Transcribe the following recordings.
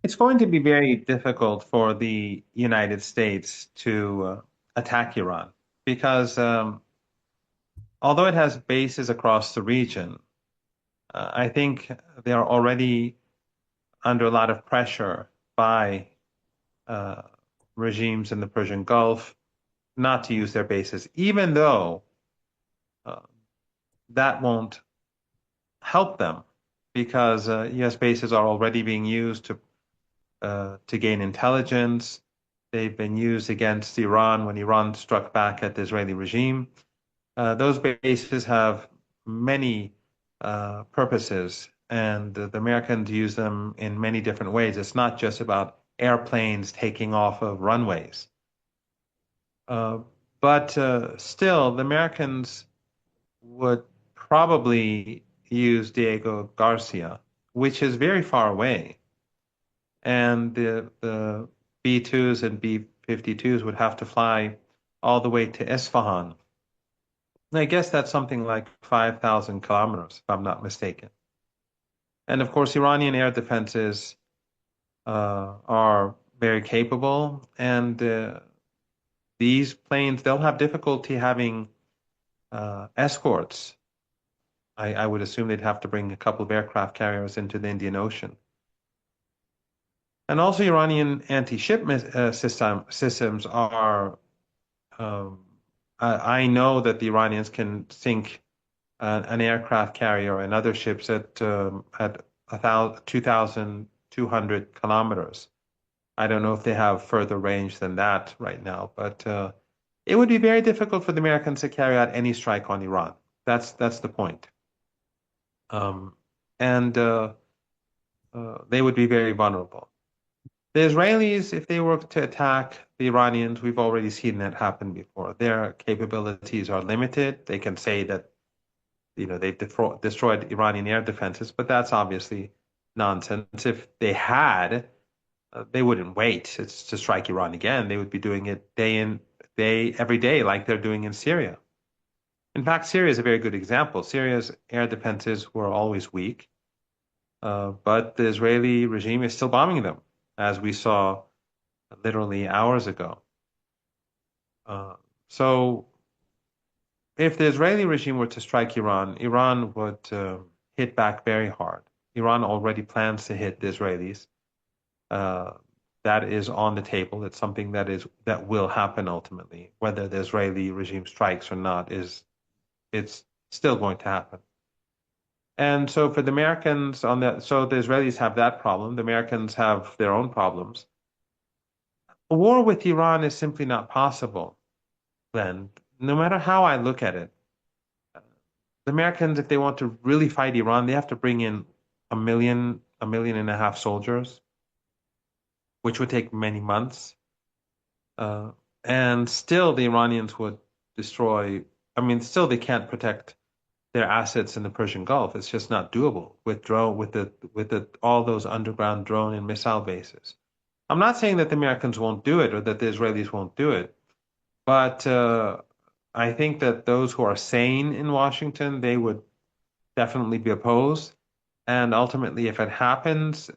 It's going to be very difficult for the United States to attack Iran because although it has bases across the region, I think they are already under a lot of pressure by uh, regimes in the Persian Gulf not to use their bases, even though uh, that won't help them because U.S. bases are already being used to gain intelligence. They've been used against Iran when Iran struck back at the Israeli regime. Those bases have many purposes, and the Americans use them in many different ways. It's not just about airplanes taking off of runways. Uh, but still, the Americans would probably use Diego Garcia, which is very far away. And the B-2s and B-52s would have to fly all the way to Isfahan. And I guess that's something like 5,000 kilometers, if I'm not mistaken. And of course, Iranian air defenses are very capable, and these planes, they'll have difficulty having escorts. I would assume they'd have to bring a couple of aircraft carriers into the Indian Ocean. And also, Iranian anti-ship systems are. Um, I know that the Iranians can sink an aircraft carrier and other ships at 2,200 kilometers. I don't know if they have further range than that right now, but it would be very difficult for the Americans to carry out any strike on Iran. That's the point. Um, and they would be very vulnerable. The Israelis, if they were to attack the Iranians, we've already seen that happen before. Their capabilities are limited. They can say that, they've destroyed Iranian air defenses, but that's obviously nonsense. If they had, they wouldn't wait to strike Iran again. They would be doing it day in, day, every day, like they're doing in Syria. In fact, Syria is a very good example. Syria's air defenses were always weak, but the Israeli regime is still bombing them, as we saw literally hours ago. So if the Israeli regime were to strike Iran, Iran would hit back very hard. Iran already plans to hit the Israelis. Uh, that is on the table. It's something that will happen ultimately. Whether the Israeli regime strikes or not it's still going to happen. And so for the Americans on that, so the Israelis have that problem. The Americans have their own problems. A war with Iran is simply not possible, then, no matter how I look at it. The Americans, if they want to really fight Iran, they have to bring in a million and a half soldiers, which would take many months. Uh, and still the Iranians would destroy, I mean, still they can't protect their assets in the Persian Gulf. It's just not doable with all those underground drone and missile bases. I'm not saying that the Americans won't do it or that the Israelis won't do it, but I think that those who are sane in Washington, they would definitely be opposed. And ultimately, if it happens,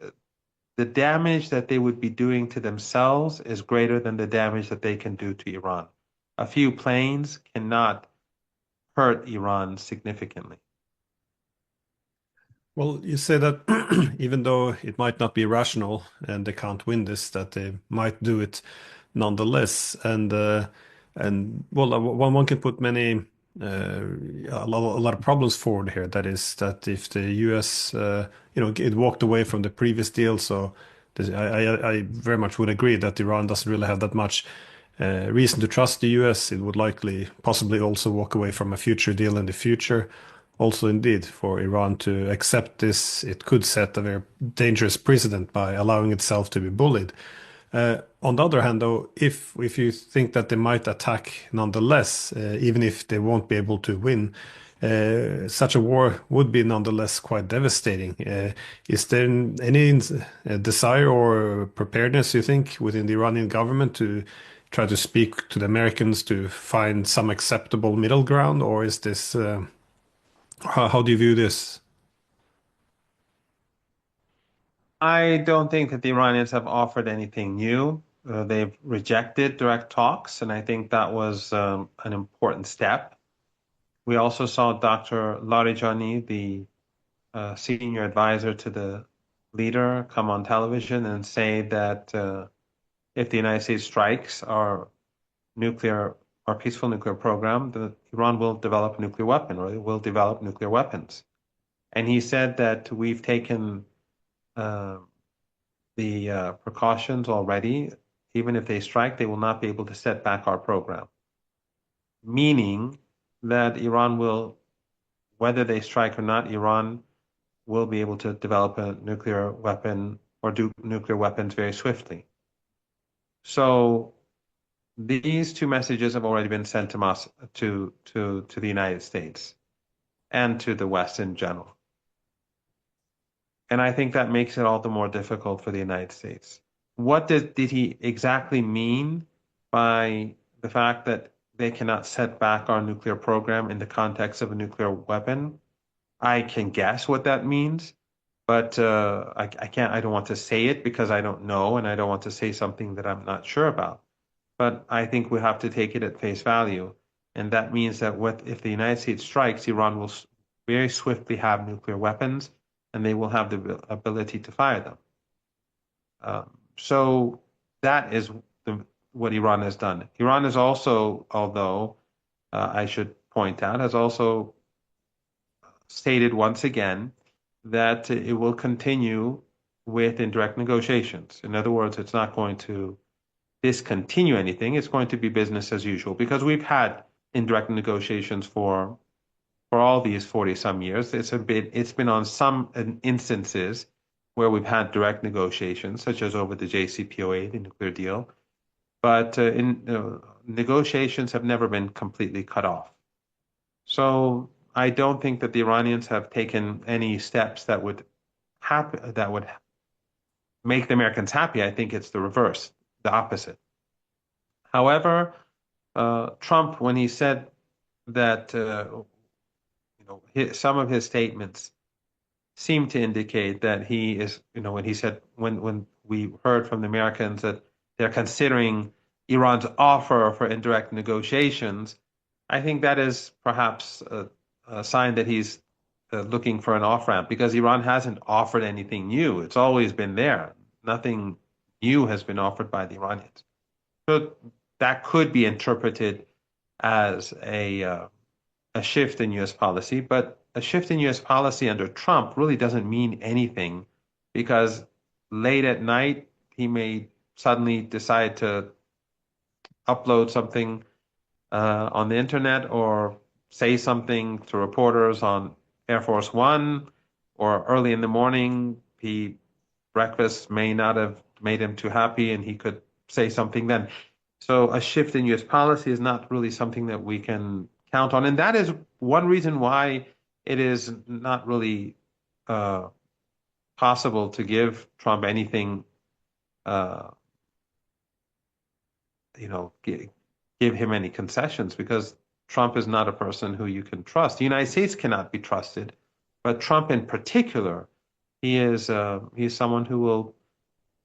the damage that they would be doing to themselves is greater than the damage that they can do to Iran. A few planes cannot hurt Iran significantly. Well, you say that even though it might not be rational and they can't win this, that they might do it nonetheless. And well, one can put many a lot of problems forward here. That is that if the U.S. It walked away from the previous deal, so I very much would agree that Iran doesn't really have that much reason to trust the U.S. It would likely possibly also walk away from a future deal in the future. Also, indeed, for Iran to accept this, it could set a very dangerous precedent by allowing itself to be bullied. On the other hand, though, if you think that they might attack nonetheless, even if they won't be able to win, such a war would be nonetheless quite devastating. Is there any desire or preparedness, you think, within the Iranian government to try to speak to the Americans to find some acceptable middle ground, or is this how do you view this? I don't think that the Iranians have offered anything new. They've rejected direct talks, and I think that was an important step. We also saw Dr. Larijani, the senior advisor to the leader, come on television and say that if the United States strikes our peaceful nuclear program, that Iran will develop a nuclear weapon or it will develop nuclear weapons. And he said that we've taken uh, the precautions already. Even if they strike, they will not be able to set back our program. Meaning that Iran will, whether they strike or not, Iran will be able to develop a nuclear weapon or do nuclear weapons very swiftly. So these two messages have already been sent to us to the United States and to the West in general. And I think that makes it all the more difficult for the United States. What did he exactly mean by the fact that they cannot set back our nuclear program in the context of a nuclear weapon? I can guess what that means, but I can't, I don't want to say it because I don't know, and I don't want to say something that I'm not sure about. But I think we have to take it at face value. And that means that if the United States strikes, Iran will very swiftly have nuclear weapons and they will have the ability to fire them. So that is what Iran has done. Iran is also, although I should point out, has also stated once again that it will continue with indirect negotiations. In other words, it's not going to discontinue anything. It's going to be business as usual because we've had indirect negotiations for all these 40 some years. It's been on some instances where we've had direct negotiations, such as over the JCPOA, the nuclear deal. But negotiations have never been completely cut off. So I don't think that the Iranians have taken any steps that would make the Americans happy. I think it's the reverse, the opposite. However, Trump, when he said that, some of his statements seem to indicate that he is, when he said, when we heard from the Americans that they're considering Iran's offer for indirect negotiations, I think that is perhaps a sign that he's looking for an off-ramp because Iran hasn't offered anything new. It's always been there. Nothing new has been offered by the Iranians. So that could be interpreted as a shift in U.S. policy, but a shift in U.S. policy under Trump really doesn't mean anything because late at night he may suddenly decide to upload something on the internet or say something to reporters on Air Force One, or early in the morning, breakfast may not have made him too happy and he could say something then. So a shift in US policy is not really something that we can count on. And that is one reason why it is not really possible to give Trump anything, give him any concessions because Trump is not a person who you can trust. The United States cannot be trusted, but Trump in particular, he's someone who will,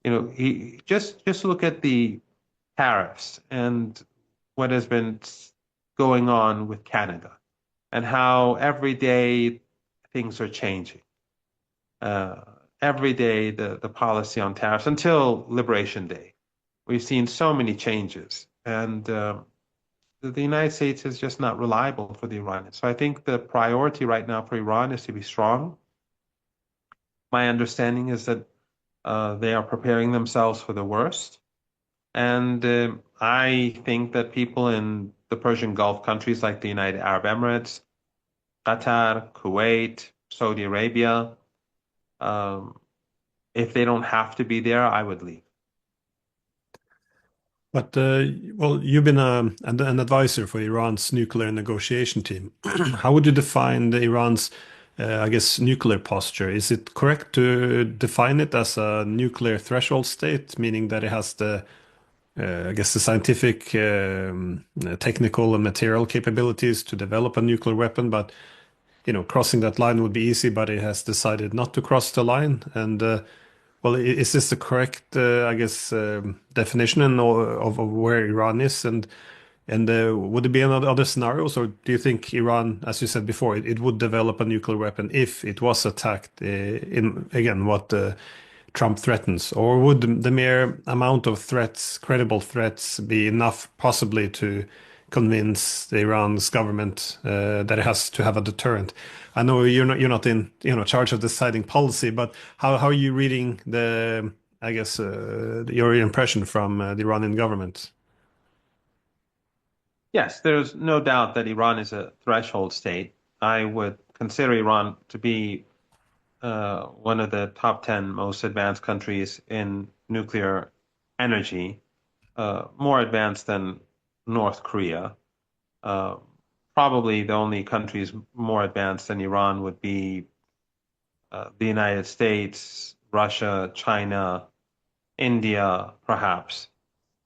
he just look at the tariffs and what has been going on with Canada and how every day things are changing. Every day the policy on tariffs until Liberation Day, we've seen so many changes, and the United States is just not reliable for the Iranians. So I think the priority right now for Iran is to be strong. My understanding is that they are preparing themselves for the worst. And I think that people in the Persian Gulf countries like the United Arab Emirates, Qatar, Kuwait, Saudi Arabia, if they don't have to be there, I would leave. But well, you've been an advisor for Iran's nuclear negotiation team. How would you define Iran's, I guess, nuclear posture? Is it correct to define it as a nuclear threshold state, meaning that it has the, I guess, the scientific, technical, and material capabilities to develop a nuclear weapon, but crossing that line would be easy, but it has decided not to cross the line? And Well, is this the correct, I guess, definition of where Iran is? And would there be any other scenarios, or do you think Iran, as you said before, it would develop a nuclear weapon if it was attacked in, again, what Trump threatens? Or would the mere amount of threats, credible threats, be enough possibly to convince the Iran's government that it has to have a deterrent? I know you're not in charge of deciding policy, but how are you reading the I guess your impression from the Iranian government? Yes, there's no doubt that Iran is a threshold state. I would consider Iran to be one of the top 10 most advanced countries in nuclear energy, more advanced than North Korea. Uh, Probably the only countries more advanced than Iran would be the United States, Russia, China, India, perhaps,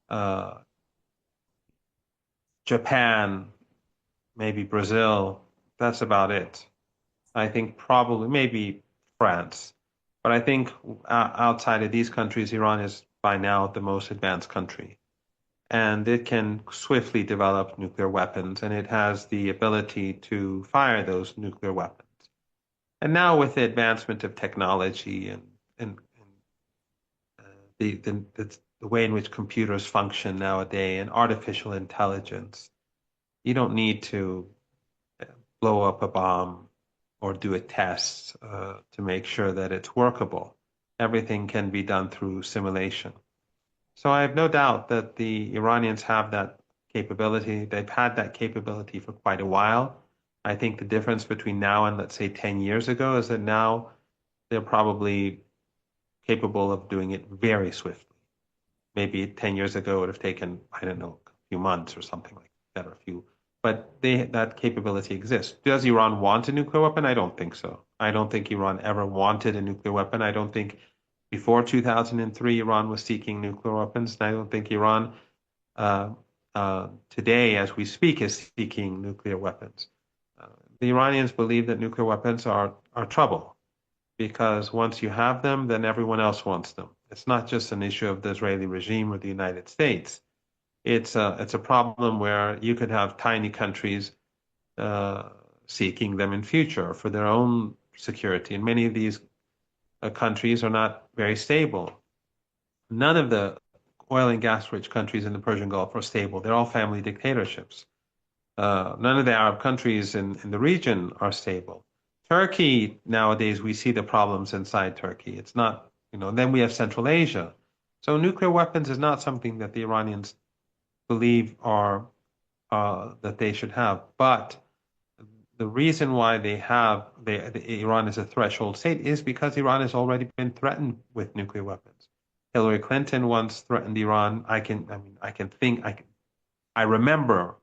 uh, Japan, maybe Brazil. That's about it. I think probably maybe France. But I think outside of these countries, Iran is by now the most advanced country. And it can swiftly develop nuclear weapons, and it has the ability to fire those nuclear weapons. And now with the advancement of technology and the way in which computers function nowadays and artificial intelligence, you don't need to blow up a bomb or do a test to make sure that it's workable. Everything can be done through simulation. So I have no doubt that the Iranians have that capability. They've had that capability for quite a while. I think the difference between now and let's say 10 years ago is that now they're probably capable of doing it very swiftly. Maybe 10 years ago it would have taken, I don't know, a few months or something like that, or a few. But that capability exists. Does Iran want a nuclear weapon? I don't think so. I don't think Iran ever wanted a nuclear weapon. I don't think before 2003 Iran was seeking nuclear weapons. And I don't think Iran uh, today, as we speak, is seeking nuclear weapons. Uh, the Iranians believe that nuclear weapons are trouble because once you have them, then everyone else wants them. It's not just an issue of the Israeli regime or the United States. It's a problem where you could have tiny countries uh, seeking them in future for their own security, and many of these countries are not very stable. None of the oil and gas rich countries in the Persian Gulf are stable. They're all family dictatorships. None of the Arab countries in the region are stable. Turkey, nowadays, we see the problems inside Turkey. It's not, then we have Central Asia. So nuclear weapons is not something that the Iranians believe are that they should have. But the reason why Iran is a threshold state is because Iran has already been threatened with nuclear weapons. Hillary Clinton once threatened Iran. I remember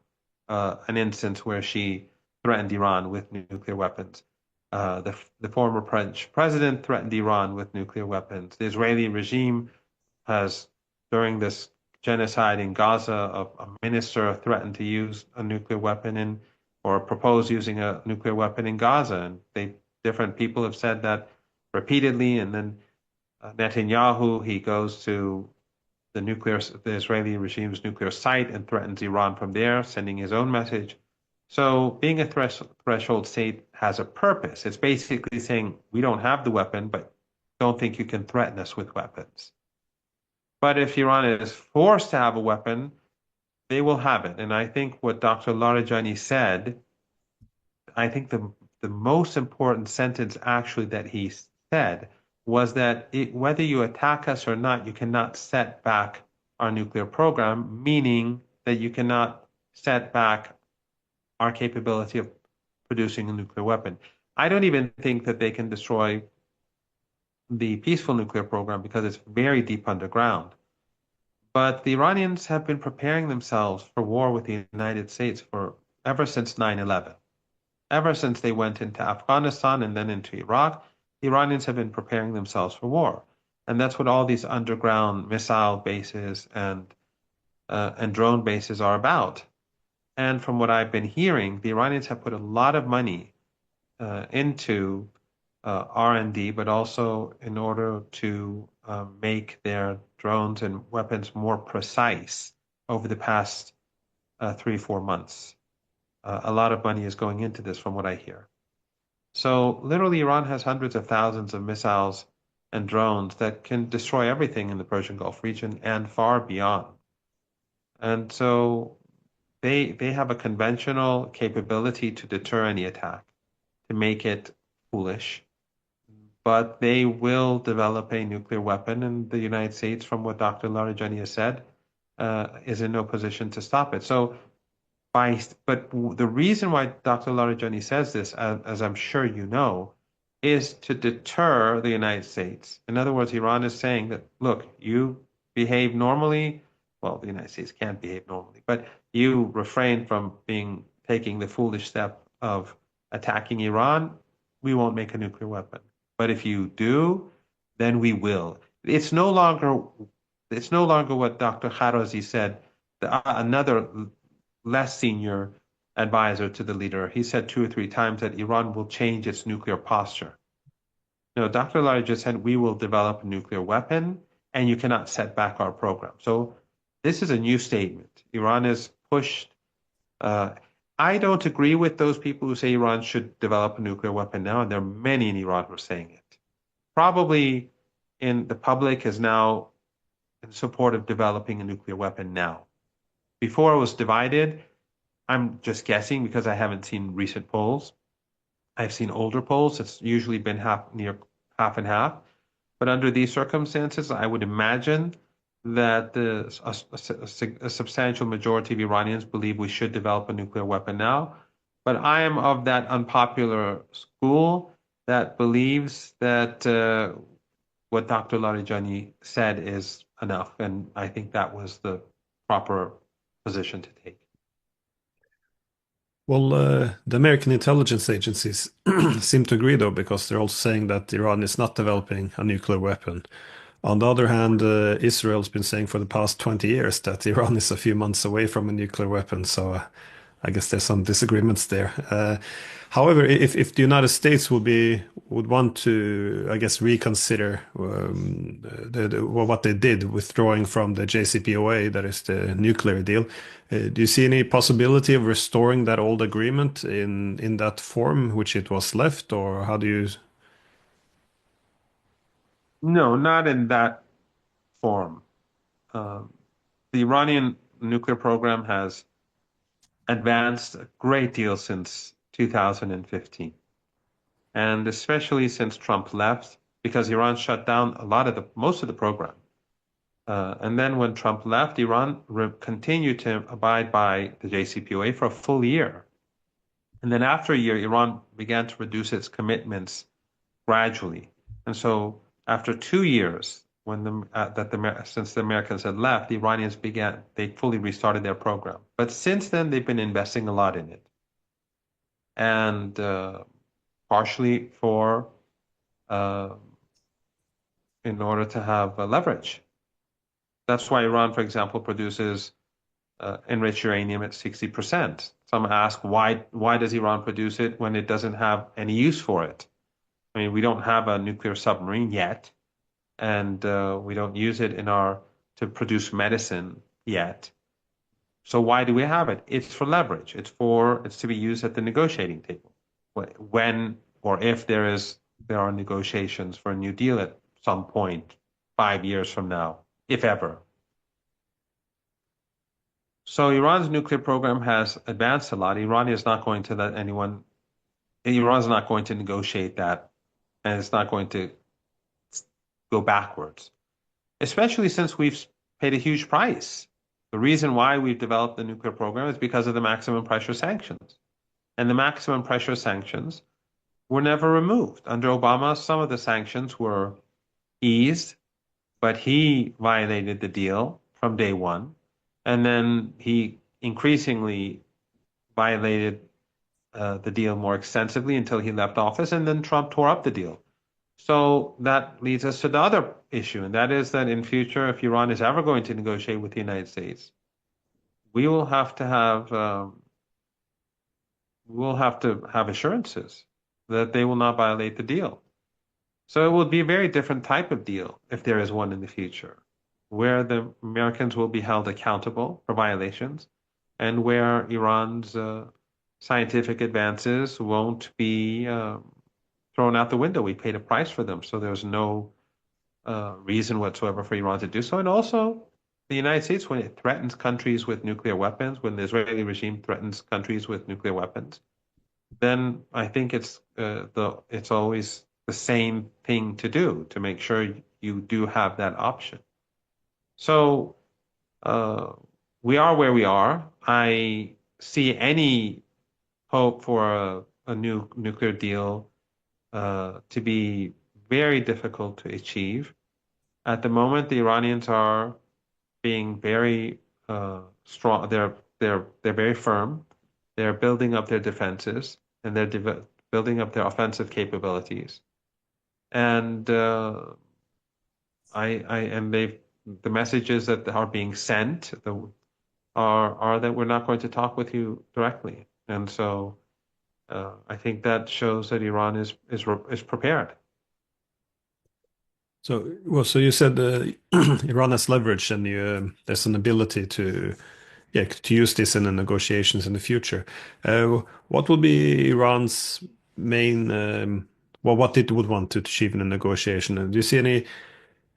an instance where she threatened Iran with nuclear weapons. The former French president threatened Iran with nuclear weapons. The Israeli regime has, during this genocide in Gaza, a minister threatened to use a nuclear weapon or propose using a nuclear weapon in Gaza. And different people have said that repeatedly. And then Netanyahu, he goes to the Israeli regime's nuclear site and threatens Iran from there, sending his own message. So being a threshold state has a purpose. It's basically saying we don't have the weapon, but don't think you can threaten us with weapons. But if Iran is forced to have a weapon, they will have it. And I think what Dr. Larijani said, I think the most important sentence actually that he said was that whether you attack us or not, you cannot set back our nuclear program, meaning that you cannot set back our capability of producing a nuclear weapon. I don't even think that they can destroy the peaceful nuclear program because it's very deep underground. But the Iranians have been preparing themselves for war with the United States for ever since 9/11. Ever since they went into Afghanistan and then into Iraq, the Iranians have been preparing themselves for war. And that's what all these underground missile bases and drone bases are about. And from what I've been hearing, the Iranians have put a lot of money into R&D, but also in order to make their drones and weapons more precise over the past 3-4 months. A lot of money is going into this, from what I hear. So literally, Iran has hundreds of thousands of missiles and drones that can destroy everything in the Persian Gulf region and far beyond. And so they have a conventional capability to deter any attack, to make it foolish. But they will develop a nuclear weapon, and the United States, from what Dr. Larijani has said, is in no position to stop it. So, but the reason why Dr. Larijani says this, as I'm sure you know, is to deter the United States. In other words, Iran is saying that, look, you behave normally. Well, the United States can't behave normally, but you refrain from taking the foolish step of attacking Iran, we won't make a nuclear weapon. But if you do, then we will. It's no longer what Dr. Kharazi said, another less senior advisor to the leader. He said 2 or 3 times that Iran will change its nuclear posture. No, Dr. Lari just said we will develop a nuclear weapon and you cannot set back our program. So this is a new statement. Iran is pushed. I don't agree with those people who say Iran should develop a nuclear weapon now, and there are many in Iran who are saying it. Probably in the public is now in support of developing a nuclear weapon now. Before it was divided, I'm just guessing because I haven't seen recent polls. I've seen older polls. It's usually been near half and half. But under these circumstances, I would imagine that a substantial majority of Iranians believe we should develop a nuclear weapon now. But I am of that unpopular school that believes that what Dr. Larijani said is enough. And I think that was the proper position to take. Well, the American intelligence agencies seem to agree, though, because they're also saying that Iran is not developing a nuclear weapon. On the other hand, Israel's been saying for the past 20 years that Iran is a few months away from a nuclear weapon. So I guess there's some disagreements there. However, if the United States would want to, I guess, reconsider what they did, withdrawing from the JCPOA, that is the nuclear deal, do you see any possibility of restoring that old agreement in that form which it was left, or how do you? No, not in that form. The Iranian nuclear program has advanced a great deal since 2015, and especially since Trump left, because Iran shut down most of the program. And then when Trump left, Iran continued to abide by the JCPOA for a full year. And then after a year, Iran began to reduce its commitments gradually. And so after 2 years, since the Americans had left, the Iranians they fully restarted their program. But since then, they've been investing a lot in it. And partially in order to have leverage. That's why Iran, for example, produces enriched uranium at 60%. Some ask, why does Iran produce it when it doesn't have any use for it? I mean, we don't have a nuclear submarine yet, and we don't use it to produce medicine yet. So why do we have it? It's for leverage. It's to be used at the negotiating table when or if there are negotiations for a new deal at some point 5 years from now, if ever. So Iran's nuclear program has advanced a lot. Iran is not going to negotiate that, and it's not going to go backwards, especially since we've paid a huge price. The reason why we've developed the nuclear program is because of the maximum pressure sanctions. And the maximum pressure sanctions were never removed. Under Obama, some of the sanctions were eased, but he violated the deal from day one. And then he increasingly violated the deal more extensively until he left office, and then Trump tore up the deal. So that leads us to the other issue, and that is that in future, if Iran is ever going to negotiate with the United States, we will have to have assurances that they will not violate the deal. So it will be a very different type of deal if there is one in the future, where the Americans will be held accountable for violations and where Iran's scientific advances won't be thrown out the window. We paid a price for them, so there's no reason whatsoever for Iran to do so. And also, the United States, when it threatens countries with nuclear weapons, when the Israeli regime threatens countries with nuclear weapons, then I think it's always the same thing to do to make sure you do have that option. So uh, we are where we are. I see any hope for a new nuclear deal to be very difficult to achieve. At the moment, the Iranians are being very strong. They're very firm. They're building up their defenses and they're building up their offensive capabilities. And the messages that are being sent are that we're not going to talk with you directly. And so I think that shows that Iran is prepared. So, well, so you said Iran has leverage, and there's an ability to, yeah, to use this in the negotiations in the future. What will be Iran's main, well, what it would want to achieve in a negotiation? And do you see any?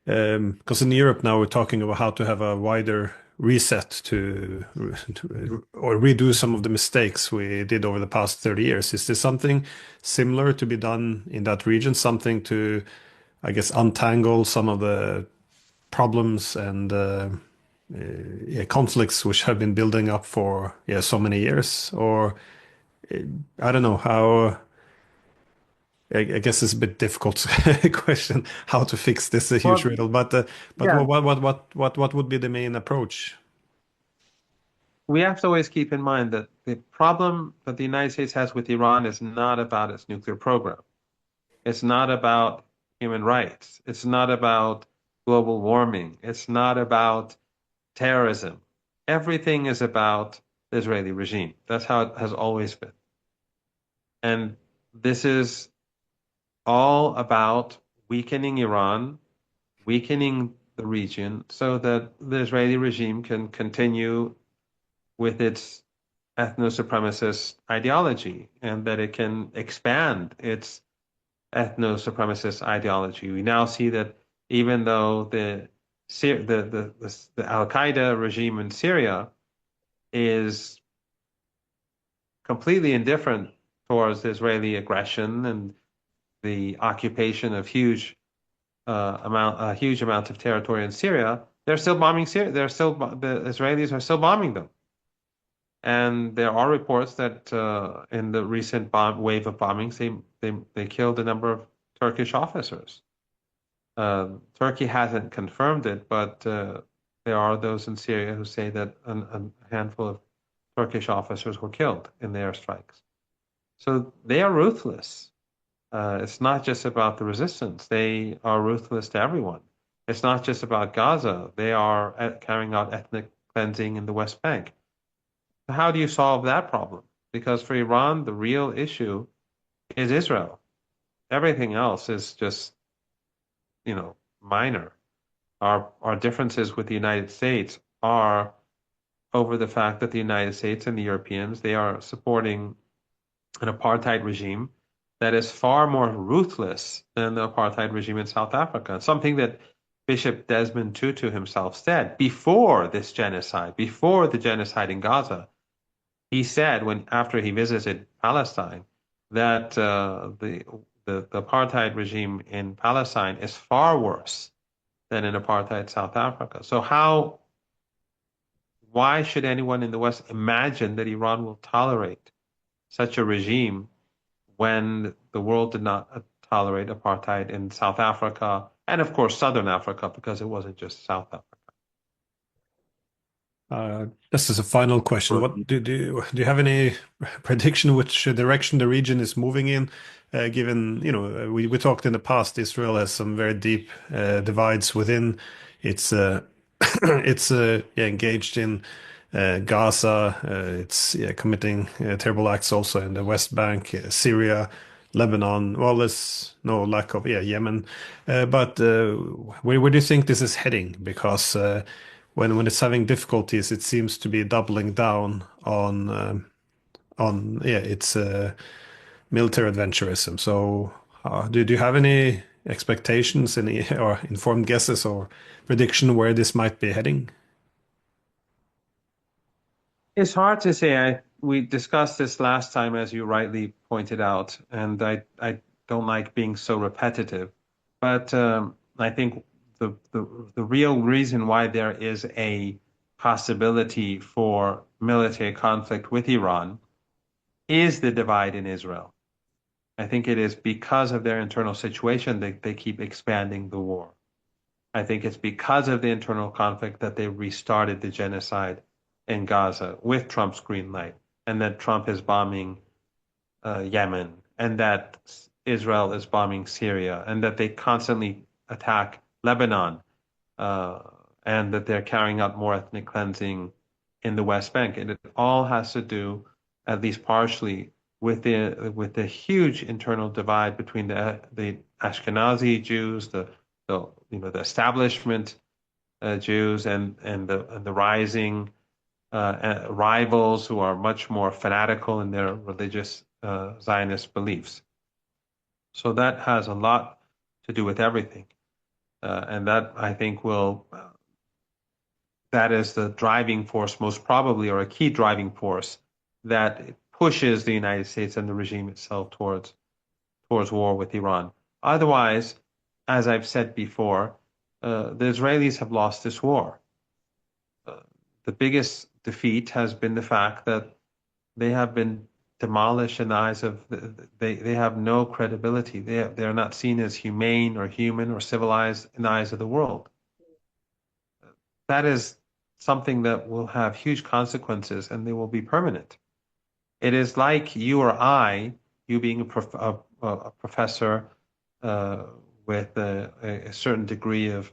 Because in Europe now we're talking about how to have a wider reset to or redo some of the mistakes we did over the past 30 years. Is there something similar to be done in that region? Something to, I guess, untangle some of the problems and yeah, conflicts which have been building up for, yeah, so many years? Or I don't know how. I guess it's a bit difficult question how to fix this a huge Well, riddle, but yeah, what would be the main approach? we have to always keep in mind that the problem that the United States has with Iran is not about its nuclear program. It's not about human rights. It's not about global warming. It's not about terrorism. Everything is about the Israeli regime. That's how it has always been. And this is all about weakening Iran, weakening the region so that the Israeli regime can continue with its ethno-supremacist ideology and that it can expand its ethno-supremacist ideology. We now see that even though the Al-Qaeda regime in Syria is completely indifferent towards the Israeli aggression and the occupation of huge amounts of territory in Syria, they're still bombing Syria. The Israelis are still bombing them. And there are reports that in the recent wave of bombings, they killed a number of Turkish officers. Turkey hasn't confirmed it, but there are those in Syria who say that a handful of Turkish officers were killed in the airstrikes. So they are ruthless. It's not just about the resistance. They are ruthless to everyone. It's not just about Gaza. They are carrying out ethnic cleansing in the West Bank. How do you solve that problem? Because for Iran, the real issue is Israel. Everything else is just, minor. Our differences with the United States are over the fact that the United States and the Europeans, they are supporting an apartheid regime that is far more ruthless than the apartheid regime in South Africa. Something that Bishop Desmond Tutu himself said before this genocide, before the genocide in Gaza. He said after he visited Palestine that the apartheid regime in Palestine is far worse than in apartheid South Africa. So why should anyone in the West imagine that Iran will tolerate such a regime when the world did not tolerate apartheid in South Africa and, of course, Southern Africa, because it wasn't just South Africa. This is a final question. What do you have any prediction which direction the region is moving in? Given, we talked in the past, Israel has some very deep divides within its it's engaged in Gaza. It's committing terrible acts also in the West Bank, Syria. Lebanon. Well, there's no lack of, yeah, Yemen. But where do you think this is heading? Because when it's having difficulties, it seems to be doubling down on yeah, its military adventurism. So, do you have any expectations, any or informed guesses or prediction where this might be heading? It's hard to say. We discussed this last time, as you rightly pointed out, and I don't like being so repetitive. But I think the real reason why there is a possibility for military conflict with Iran is the divide in Israel. I think it is because of their internal situation that they keep expanding the war. I think it's because of the internal conflict that they restarted the genocide in Gaza with Trump's green light, and that Trump is bombing Yemen, and that Israel is bombing Syria, and that they constantly attack Lebanon, uh, and that they're carrying out more ethnic cleansing in the West Bank. And it all has to do, at least partially, with the huge internal divide between the Ashkenazi Jews, the establishment Jews, and the rising rivals who are much more fanatical in their religious Zionist beliefs. So that has a lot to do with everything. And that I think that is the driving force, most probably, or a key driving force that pushes the United States and the regime itself towards war with Iran. Otherwise, as I've said before, the Israelis have lost this war. The biggest defeat has been the fact that they have been demolished in the eyes of they have no credibility. They're not seen as humane or human or civilized in the eyes of the world. That is something that will have huge consequences, and they will be permanent. It is like you or I, you being a professor uh, with a certain degree of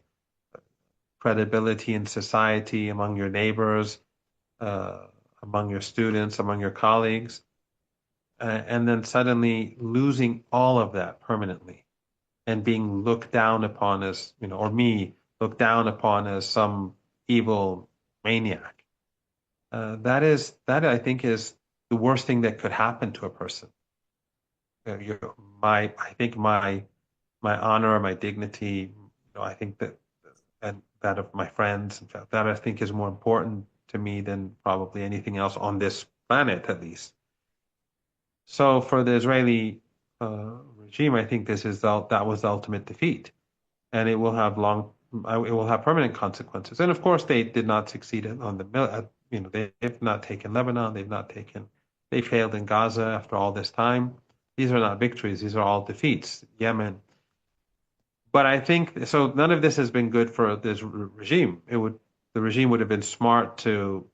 credibility in society among your neighbors, uh, among your students, among your colleagues, and then suddenly losing all of that permanently and being looked down upon as, or me looked down upon as some evil maniac. That I think is the worst thing that could happen to a person. I think my honor, my dignity, I think that, and that of my friends, in fact, that I think is more important to me than probably anything else on this planet, at least. So for the Israeli regime, I think that was the ultimate defeat, and it will have permanent consequences. And of course, they did not succeed on they've not taken Lebanon, they failed in Gaza after all this time. These are not victories; these are all defeats. Yemen. But I think so. None of this has been good for this regime. The regime would have been smart to,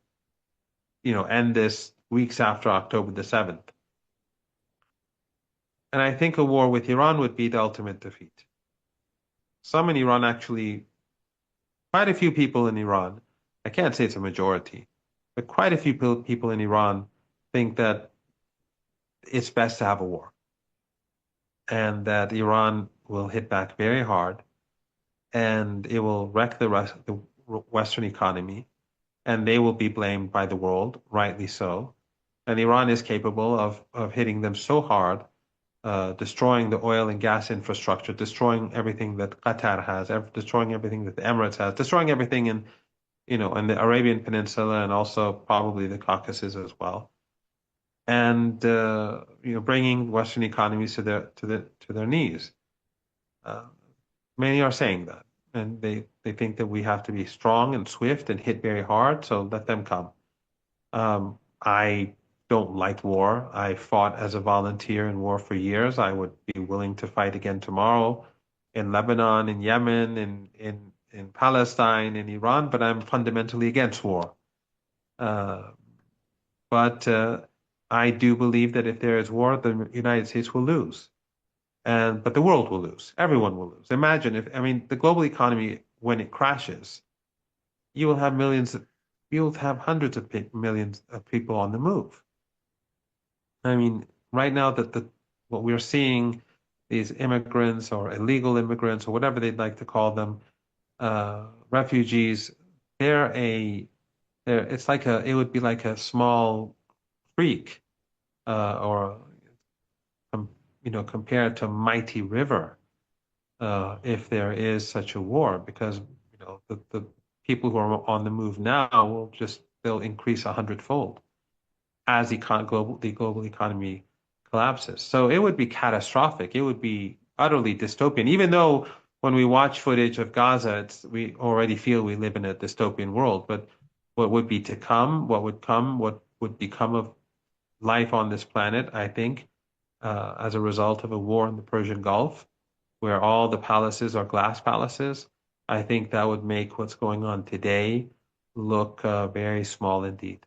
end this weeks after October the 7th. And I think a war with Iran would be the ultimate defeat. Some in Iran actually, quite a few people in Iran, I can't say it's a majority, but quite a few people in Iran think that it's best to have a war and that Iran will hit back very hard and it will wreck the Western economy, and they will be blamed by the world, rightly so. And Iran is capable of hitting them so hard, destroying the oil and gas infrastructure, destroying everything that Qatar has, destroying everything that the Emirates has, destroying everything in the Arabian Peninsula and also probably the Caucasus as well, and bringing Western economies to their knees. Uh, Many are saying that, and they think that we have to be strong and swift and hit very hard. So let them come. I don't like war. I fought as a volunteer in war for years. I would be willing to fight again tomorrow in Lebanon, in Yemen, in Palestine, in Iran, but I'm fundamentally against war. Uh, but I do believe that if there is war, the United States will lose. But the world will lose. Everyone will lose. Imagine the global economy, when it crashes, you will have you will have hundreds of millions of people on the move. I mean, right now that what we're seeing, these immigrants or illegal immigrants or whatever they'd like to call them, refugees, it's like it would be like a small creek, or compared to mighty river, if there is such a war, because the people who are on the move now they'll increase 100-fold as the global economy collapses. So it would be catastrophic. It would be utterly dystopian. Even though when we watch footage of Gaza, we already feel we live in a dystopian world. But what would be to come, what would become of life on this planet, I think, as a result of a war in the Persian Gulf, where all the palaces are glass palaces, I think that would make what's going on today look very small indeed.